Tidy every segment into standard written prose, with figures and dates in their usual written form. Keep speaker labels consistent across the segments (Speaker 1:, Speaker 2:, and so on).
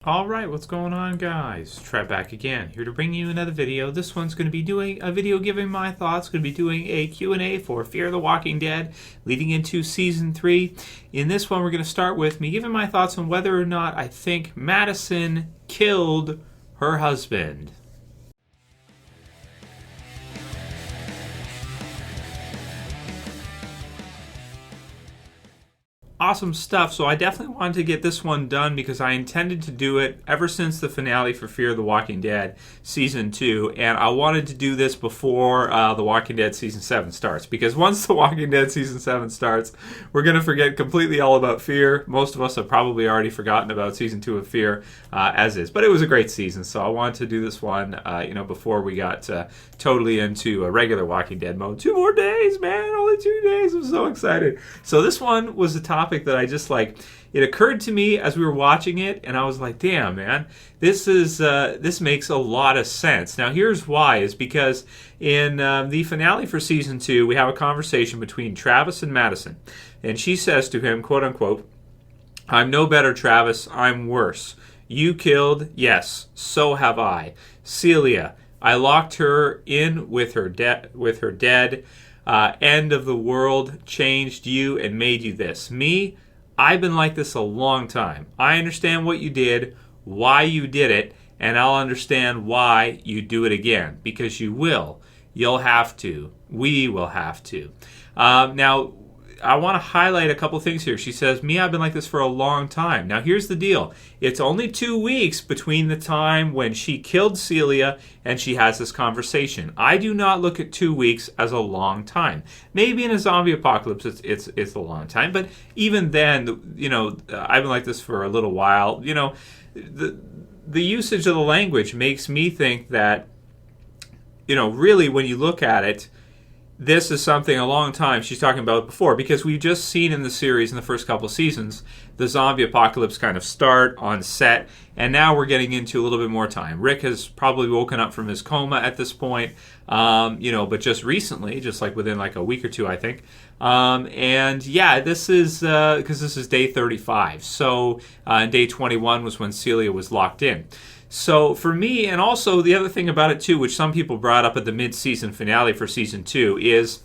Speaker 1: Alright, what's going on, guys? Trev back again, here to bring you another video. This one's going to be doing a video giving my thoughts, going to be doing a Q&A for Fear the Walking Dead, leading into Season 3. In this one, we're going to start with me giving my thoughts on whether or not I think Madison killed her husband. Awesome stuff. So I definitely wanted to get this one done because I intended to do it ever since the finale for Fear the Walking Dead Season 2, and I wanted to do this before The Walking Dead Season 7 starts, because once The Walking Dead Season 7 starts, we're going to forget completely all about Fear. Most of us have probably already forgotten about Season 2 of Fear as is, but it was a great season, so I wanted to do this one before we got totally into a regular Walking Dead mode. 2 more days, man! Only 2 days! I'm so excited. So this one was a topic that I just it occurred to me as we were watching it, and I was like, damn, man, this makes a lot of sense. Now here's why, is because in the finale for Season 2, we have a conversation between Travis and Madison, and she says to him, quote unquote, "I'm no better, Travis, I'm worse. You killed, yes, so have I. Celia, I locked her in with her dead. End of the world changed you and made you this. Me, I've been like this a long time. I understand what you did, why you did it, and I'll understand why you do it again. Because you will. You'll have to. We will have to." Now, I want to highlight a couple things here. She says, "Me, I've been like this for a long time." Now, here's the deal. It's only 2 weeks between the time when she killed Celia and she has this conversation. I do not look at 2 weeks as a long time. Maybe in a zombie apocalypse it's a long time, but even then, I've been like this for a little while. The usage of the language makes me think that, really when you look at it, this is something a long time she's talking about before, because we've just seen in the series in the first couple seasons the zombie apocalypse kind of start on set, and now we're getting into a little bit more time. Rick has probably woken up from his coma at this point, but just recently, just like within like a week or two, I think. This is because this is day 35. So day 21 was when Celia was locked in. So for me, and also the other thing about it too, which some people brought up at the mid-season finale for Season 2, is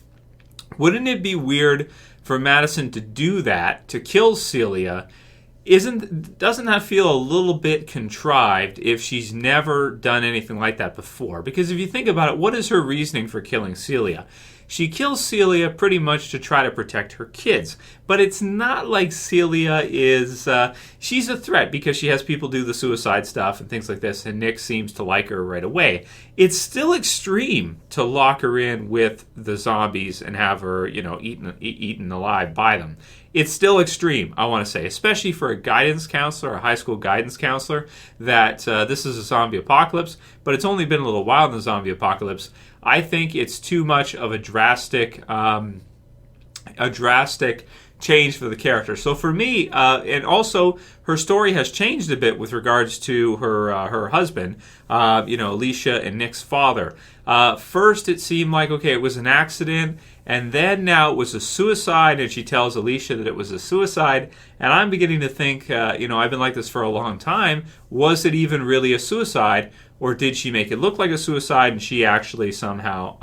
Speaker 1: wouldn't it be weird for Madison to do that, to kill Celia? Doesn't that feel a little bit contrived if she's never done anything like that before? Because if you think about it, what is her reasoning for killing Celia? She kills Celia pretty much to try to protect her kids. But it's not like Celia is... she's a threat because she has people do the suicide stuff and things like this, and Nick seems to like her right away. It's still extreme to lock her in with the zombies and have her, eaten alive by them. It's still extreme, I want to say, especially for a guidance counselor, a high school guidance counselor, that this is a zombie apocalypse, but it's only been a little while in the zombie apocalypse. I think it's too much of a drastic change for the character. So for me, and also her story has changed a bit with regards to her husband, Alicia and Nick's father. First, it seemed like, okay, it was an accident, and then now it was a suicide, and she tells Alicia that it was a suicide, and I'm beginning to think, I've been like this for a long time, was it even really a suicide, or did she make it look like a suicide and she actually somehow,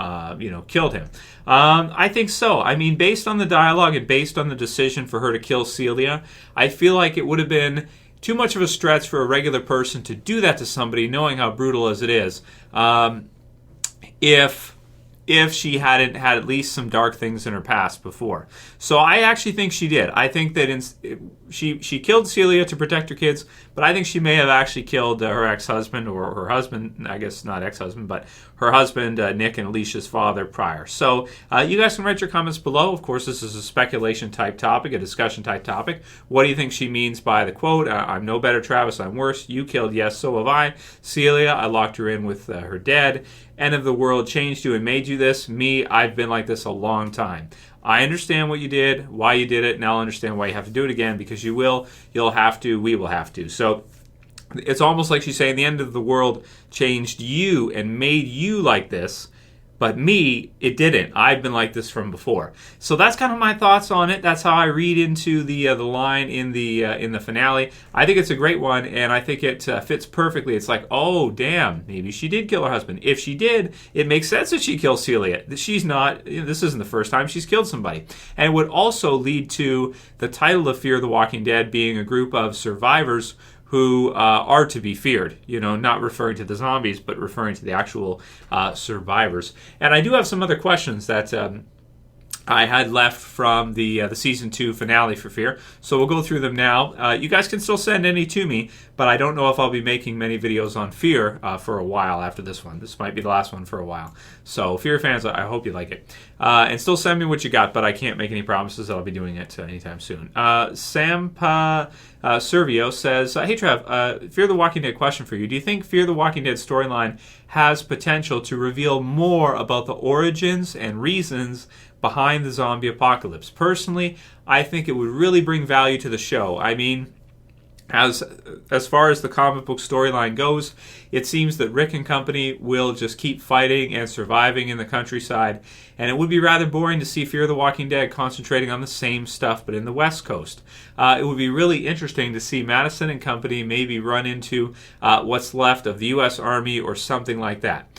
Speaker 1: killed him? I think so. I mean, based on the dialogue and based on the decision for her to kill Celia, I feel like it would have been too much of a stretch for a regular person to do that to somebody, knowing how brutal as it is, if she hadn't had at least some dark things in her past before. So I actually think she did. I think that she killed Celia to protect her kids, but I think she may have actually killed her ex-husband, or her husband, I guess not ex-husband, but her husband, Nick, and Alicia's father prior. So you guys can write your comments below. Of course, this is a speculation-type topic, a discussion-type topic. What do you think she means by the quote, "I'm no better, Travis, I'm worse. You killed, yes, so have I. Celia, I locked her in with her dead. End of the world changed you and made you this. Me, I've been like this a long time. I understand what you did, why you did it, and I'll understand why you have to do it again, because you will, you'll have to, we will have to." So it's almost like she's saying the end of the world changed you and made you like this, But me, it didn't. I've been like this from before. So that's kind of my thoughts on it. That's how I read into the line in the finale. I think it's a great one, and I think it fits perfectly. It's like, oh, damn, maybe she did kill her husband. If she did, it makes sense that she kills Celia. She's not, this isn't the first time she's killed somebody. And it would also lead to the title of Fear the Walking Dead being a group of survivors who are to be feared, not referring to the zombies, but referring to the actual survivors. And I do have some other questions that I had left from the season 2 finale for Fear, so we'll go through them now. You guys can still send any to me, but I don't know if I'll be making many videos on Fear for a while after this one. This might be the last one for a while. So Fear fans, I hope you like it. And still send me what you got, but I can't make any promises that I'll be doing it anytime soon. Sampa Servio says, hey Trev, Fear the Walking Dead question for you. Do you think Fear the Walking Dead storyline has potential to reveal more about the origins and reasons behind the zombie apocalypse? Personally, I think it would really bring value to the show. I mean, as far as the comic book storyline goes, it seems that Rick and company will just keep fighting and surviving in the countryside, and it would be rather boring to see Fear the Walking Dead concentrating on the same stuff but in the West Coast. It would be really interesting to see Madison and company maybe run into what's left of the U.S. Army or something like that.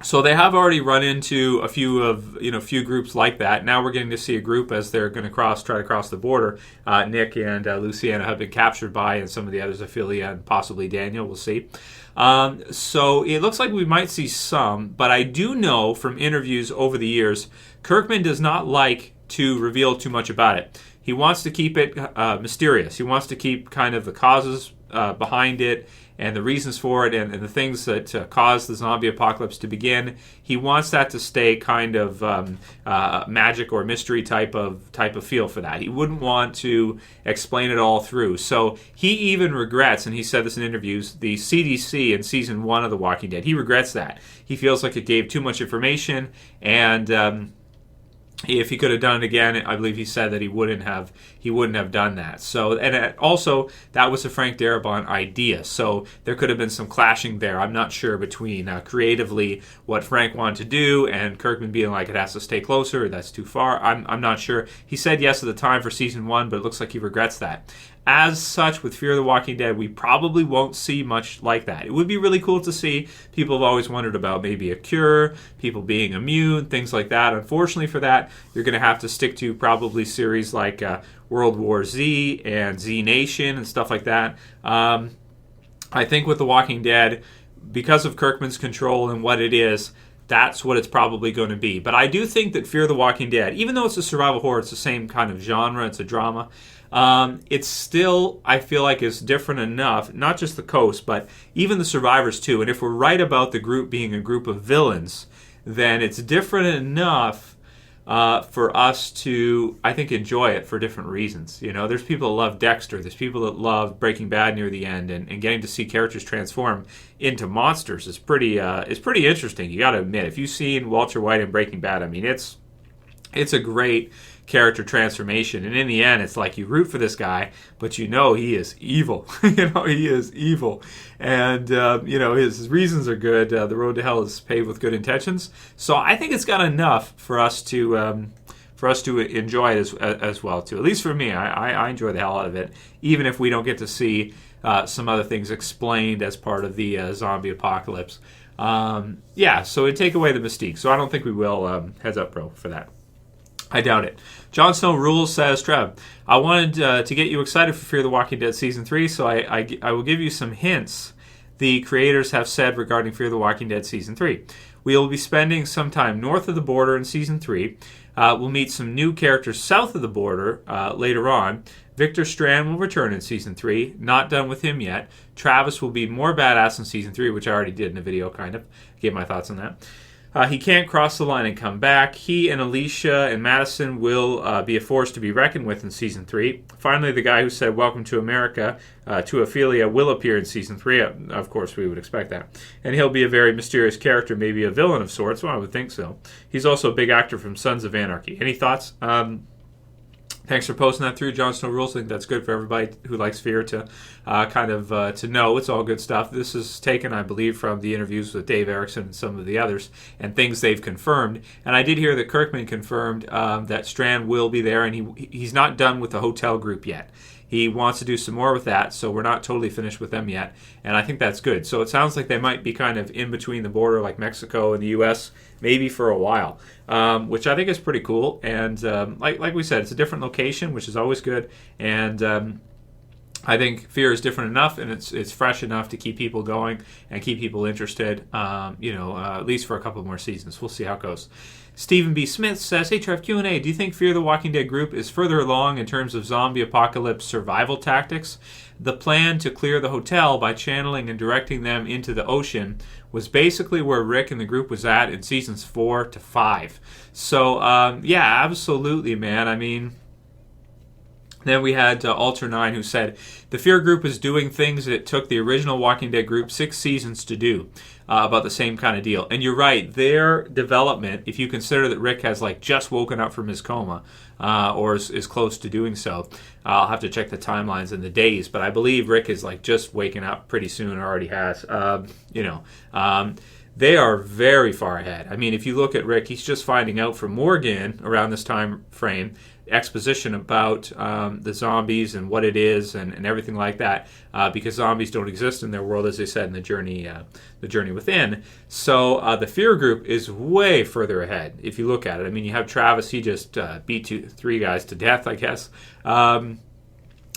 Speaker 1: So they have already run into a few groups like that. Now we're getting to see a group as they're going to try to cross the border. Nick and Luciana have been captured by, and some of the others, Ophelia and possibly Daniel. We'll see. So it looks like we might see some, but I do know from interviews over the years, Kirkman does not like to reveal too much about it. He wants to keep it mysterious. He wants to keep kind of the causes behind it and the reasons for it, and the things that caused the zombie apocalypse to begin. He wants that to stay kind of magic or mystery type of feel for that. He wouldn't want to explain it all through. So he even regrets, and he said this in interviews, the CDC in season 1 of The Walking Dead. He regrets that. He feels like it gave too much information, and if he could have done it again, I believe he said that he wouldn't have done that. So, and also that was a Frank Darabont idea. So there could have been some clashing there. I'm not sure between creatively what Frank wanted to do and Kirkman being like it has to stay closer, or that's too far. I'm not sure. He said yes at the time for season 1, but it looks like he regrets that. As such, with Fear the Walking Dead, we probably won't see much like that. It would be really cool to see. People have always wondered about maybe a cure, people being immune, things like that. Unfortunately for that, you're going to have to stick to probably series like World War Z and Z Nation and stuff like that. I think with The Walking Dead, because of Kirkman's control and what it is, that's what it's probably going to be. But I do think that Fear the Walking Dead, even though it's a survival horror, it's the same kind of genre, it's a drama, it's still, I feel like, is different enough, not just the coast, but even the survivors too. And if we're right about the group being a group of villains, then it's different enough for us to, I think, enjoy it for different reasons. There's people that love Dexter, there's people that love Breaking Bad near the end, and getting to see characters transform into monsters is pretty interesting. You got to admit, if you've seen Walter White in Breaking Bad, I mean, it's a great character transformation, and in the end it's like you root for this guy, but he is evil. He is evil, and his reasons are good. The road to hell is paved with good intentions, so I think it's got enough for us to enjoy it as well too. At least for me, I enjoy the hell out of it, even if we don't get to see some other things explained as part of the zombie apocalypse. So it'd take away the mystique, so I don't think we will. Heads up, bro, for that. I doubt it. Jon Snow Rules says, Trev, I wanted to get you excited for Fear the Walking Dead Season 3, so I will give you some hints the creators have said regarding Fear the Walking Dead Season 3. We will be spending some time north of the border in Season 3. We'll meet some new characters south of the border later on. Victor Strand will return in Season 3. Not done with him yet. Travis will be more badass in Season 3, which I already did in a video, kind of. Gave my thoughts on that. He can't cross the line and come back. He and Alicia and Madison will be a force to be reckoned with in Season 3. Finally, the guy who said Welcome to America to Ophelia will appear in Season 3. Of course, we would expect that. And he'll be a very mysterious character, maybe a villain of sorts. Well, I would think so. He's also a big actor from Sons of Anarchy. Any thoughts? Thanks for posting that through, Jon Snow Rules. I think that's good for everybody who likes Fear to to know. It's all good stuff. This is taken, I believe, from the interviews with Dave Erickson and some of the others and things they've confirmed. And I did hear that Kirkman confirmed that Strand will be there, and he's not done with the hotel group yet. He wants to do some more with that, so we're not totally finished with them yet, and I think that's good. So it sounds like they might be kind of in between the border, like Mexico and the U.S., maybe for a while, which I think is pretty cool. And like we said, it's a different location, which is always good. And I think Fear is different enough, and it's fresh enough to keep people going and keep people interested, at least for a couple more seasons. We'll see how it goes. Stephen B. Smith says, "Hey, Trev, Q&A. Do you think Fear the Walking Dead group is further along in terms of zombie apocalypse survival tactics? The plan to clear the hotel by channeling and directing them into the ocean was basically where Rick and the group was at in seasons 4 to 5. So, yeah, absolutely, man. I mean, then we had Alter9 who said, the Fear group is doing things that it took the original Walking Dead group 6 seasons to do. About the same kind of deal. And you're right, their development, if you consider that Rick has like just woken up from his coma, or is close to doing so, I'll have to check the timelines and the days, but I believe Rick is like just waking up pretty soon, or already has. They are very far ahead. I mean, if you look at Rick, he's just finding out from Morgan around this time frame, exposition about the zombies and what it is and everything like that, because zombies don't exist in their world, as they said in the journey within. So the Fear group is way further ahead if you look at it. I mean, you have Travis, he just beat 3 guys to death, I guess. And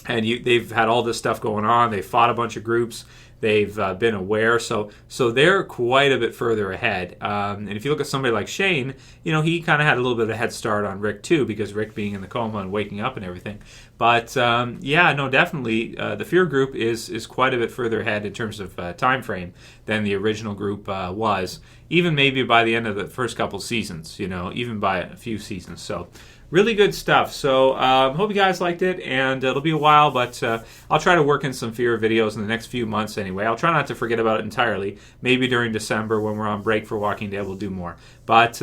Speaker 1: they've had all this stuff going on. They fought a bunch of groups. They've been aware, so they're quite a bit further ahead. And if you look at somebody like Shane, he kind of had a little bit of a head start on Rick too, because Rick being in the coma and waking up and everything. But definitely the Fear group is quite a bit further ahead in terms of time frame than the original group was. Even maybe by the end of the first couple seasons, even by a few seasons. So. Really good stuff. So hope you guys liked it, and it'll be a while, but I'll try to work in some Fear videos in the next few months anyway. I'll try not to forget about it entirely. Maybe during December when we're on break for Walking Dead, we'll do more. But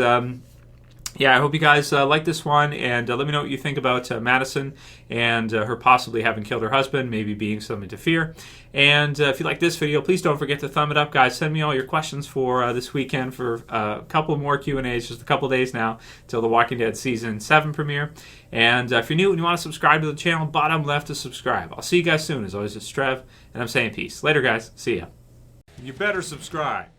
Speaker 1: yeah, I hope you guys like this one, and let me know what you think about Madison and her possibly having killed her husband, maybe being something to fear. And if you like this video, please don't forget to thumb it up, guys. Send me all your questions for this weekend for a couple more Q&As, just a couple days now till the Walking Dead Season 7 premiere. And if you're new and you want to subscribe to the channel, bottom left to subscribe. I'll see you guys soon. As always, it's Trev, and I'm saying peace. Later, guys. See ya. You better subscribe.